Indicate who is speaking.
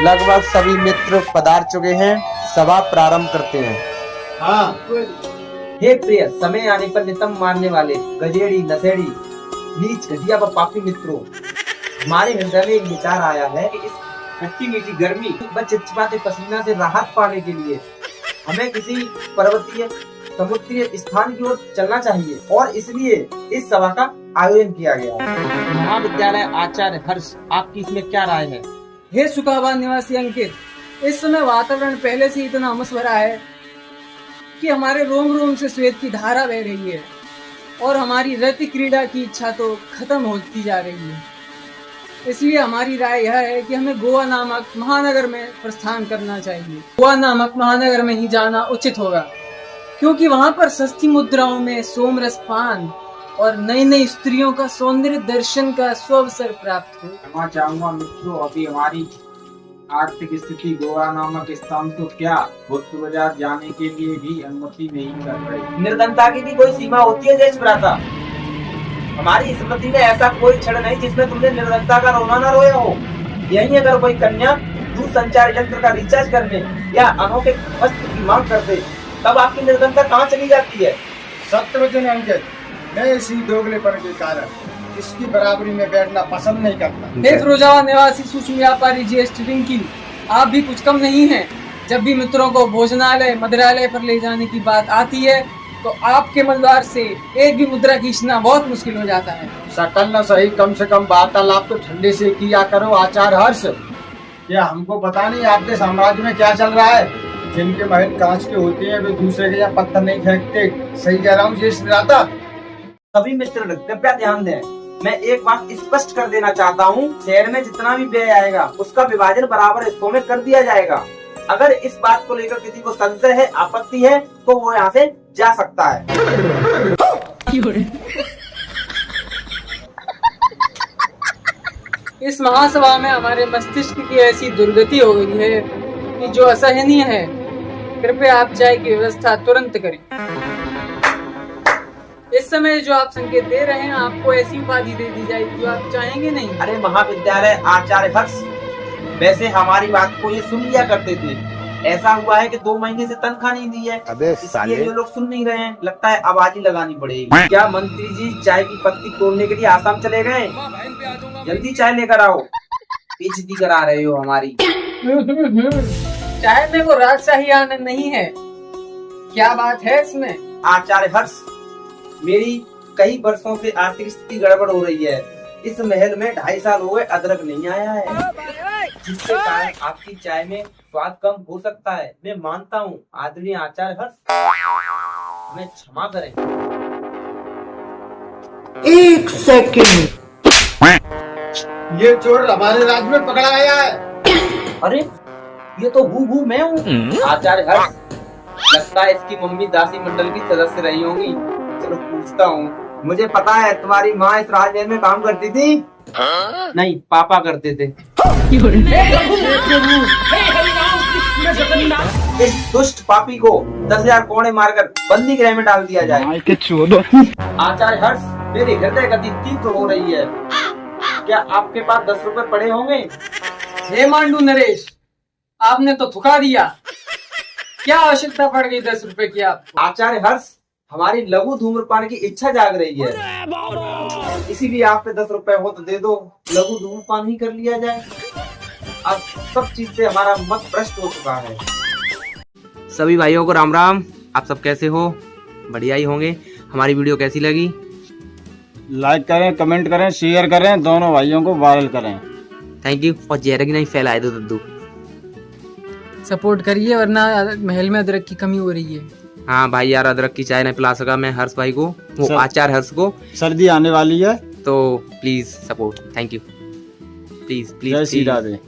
Speaker 1: लगभग सभी मित्र पधार चुके हैं। सभा प्रारंभ करते हैं।
Speaker 2: हाँ।
Speaker 3: हे प्रिय, समय आने पर नितंब मारने वाले गजेड़ी, नशेड़ी, नीच, घटिया व पापी मित्रों, हमारे हृदय में एक विचार आया है कि इस खट्टी मीठी गर्मी व चिपचिपाते पसीना से राहत पाने के लिए हमें किसी पर्वतीय समुद्री स्थान की ओर चलना चाहिए और इसलिए इस सभा का आयोजन किया गया है। महाविद्यालय आचार्य हर्ष, आपकी इसमें क्या राय है?
Speaker 4: हे सुखाबाद निवासी अंकित, इस समय वातावरण पहले से इतना उमस भरा है कि हमारे रोम रोम से श्वेत की धारा बह रही है और हमारी रति क्रीड़ा की इच्छा तो खत्म होती जा रही है। इसलिए हमारी राय यह है कि हमें गोवा नामक महानगर में प्रस्थान करना चाहिए। गोवा नामक महानगर में ही जाना उचित होगा, क्योंकि वहाँ पर सस्ती मुद्राओं में सोमरस पान और नई नई स्त्रियों का सौंदर्य दर्शन का सुअवसर प्राप्त हो।
Speaker 2: क्षमा चाहूंगा मित्रों, अभी हमारी आर्थिक स्थिति गोवा नामक स्थान को क्या गुप्त बाजार जाने के लिए भी अनुमति नहीं कर रही।
Speaker 3: निर्धनता की भी कोई सीमा होती है जय भ्राता। हमारी स्मृति में ऐसा कोई क्षण नहीं जिसमें तुमने निर्धनता का रोना न रोया हो। यही अगर कोई कन्या दूर संचार यंत्र का रिचार्ज करने या अनोखे वस्त्र की मांग कर दे, तब आपकी निर्धनता कहाँ चली जाती है?
Speaker 2: सत्य वचन अंकित, मैं इसी दोगलेपन के कारण इसकी बराबरी में बैठना पसंद नहीं करता।
Speaker 4: हे फिरोजाबाद निवासी सूक्ष्म व्यापारी जीएसटी रिंकी, आप भी कुछ कम नहीं हैं। जब भी मित्रों को भोजनालय मदिरालय पर ले जाने की बात आती है तो आपके मलद्वार से एक भी मुद्रा खींचना बहुत मुश्किल हो जाता है।
Speaker 2: सकल न सही, कम से कम वार्तालाप तो ठंडे से किया करो आचार्य हर्ष। क्या हमको पता नहीं आपके साम्राज्य में क्या चल रहा है? जिनके महल कांच के होते हैं वे दूसरे के यहाँ पत्थर नहीं फेंकते। सही कह रहा हूँ जी भ्राता?
Speaker 3: सभी मित्र कृपया ध्यान दें। मैं एक बात स्पष्ट कर देना चाहता हूँ, शहर में जितना भी व्यय आएगा उसका विभाजन बराबर हिस्सों में कर दिया जाएगा। अगर इस बात को लेकर किसी को संशय है, आपत्ति है, तो वो यहाँ से जा सकता है।
Speaker 4: इस महासभा में हमारे मस्तिष्क की ऐसी दुर्गति हो गई है कि जो असहनीय है। कृपया आप चाय की व्यवस्था तुरंत करें। इस समय जो आप संकेत दे रहे हैं, आपको ऐसी उपाधि दे दी जाएगी जो आप चाहेंगे नहीं।
Speaker 3: अरे महाविद्यालय आचार्य हर्ष, वैसे हमारी बात को ये सुन लिया करते थे। ऐसा हुआ है कि 2 महीने से तनख्वाह नहीं दी है, इसलिए ये लोग सुन नहीं रहे हैं। लगता है आवाज ही लगानी पड़ेगी। क्या मंत्री जी चाय की पत्ती तोड़ने के लिए आसाम चले गए? जल्दी चाय लेकर आओ, बेइज्जती करा रहे हो हमारी।
Speaker 4: चाय में वो राजशाही आनंद नहीं है। क्या बात है इसमें?
Speaker 3: आचार्य हर्ष, मेरी कई वर्षों से आर्थिक स्थिति गड़बड़ हो रही है। इस महल में 2.5 साल हो गए अदरक नहीं आया है, जिसके कारण आपकी चाय में स्वाद कम हो सकता है। मैं मानता हूँ आदरणीय आचार्य हर्ष, हमें क्षमा करें।
Speaker 5: 1 सेकंड।
Speaker 2: ये चोर हमारे राज्य में पकड़ा गया है।
Speaker 3: अरे ये तो हूँ मैं हूँ। आचार्य हर्ष, लगता है इसकी मम्मी दासी मंडल की सदस्य रही होंगी। चलो पूछता हूँ। मुझे पता है तुम्हारी माँ इस राजमहल में काम करती थी। नहीं, पापा करते थे। इस दुष्ट पापी को 10,000 कोड़े मारकर बंदी गृह में डाल दिया जाए। आचार्य हर्ष, मेरी हृदय गति तीव्र हो रही है। क्या आपके पास 10 रुपए पड़े होंगे?
Speaker 4: हे मांडू नरेश, आपने तो थुका दिया। क्या आवश्यकता पड़ गई 10 रुपए की आपको?
Speaker 3: आचार्य हर्ष, हमारी लघु धूम्रपान की इच्छा जाग रही है, इसीलिए आप पे 10 रुपए हो तो दे दो, लघु धूम्रपान ही कर लिया जाए। अब सब चीज से हमारा मत भ्रष्ट हो चुका है। सभी भाइयों को राम राम। आप सब कैसे हो? बढ़िया ही होंगे। हमारी वीडियो कैसी लगी?
Speaker 2: लाइक करें, कमेंट करें, शेयर करें, दोनों भाइयों को वायरल करें।
Speaker 3: Thank you. और जहर की नहीं फैलाए दो दद्दू।
Speaker 4: सपोर्ट करिए, वरना महल में अदरक की कमी हो रही है।
Speaker 3: हाँ भाई यार, अदरक की चाय नहीं पिला सका मैं हर्ष भाई को, वो आचार्य हर्ष को।
Speaker 2: सर्दी आने वाली है
Speaker 3: तो please support. Thank you. Please please.
Speaker 2: जय श्री राधे।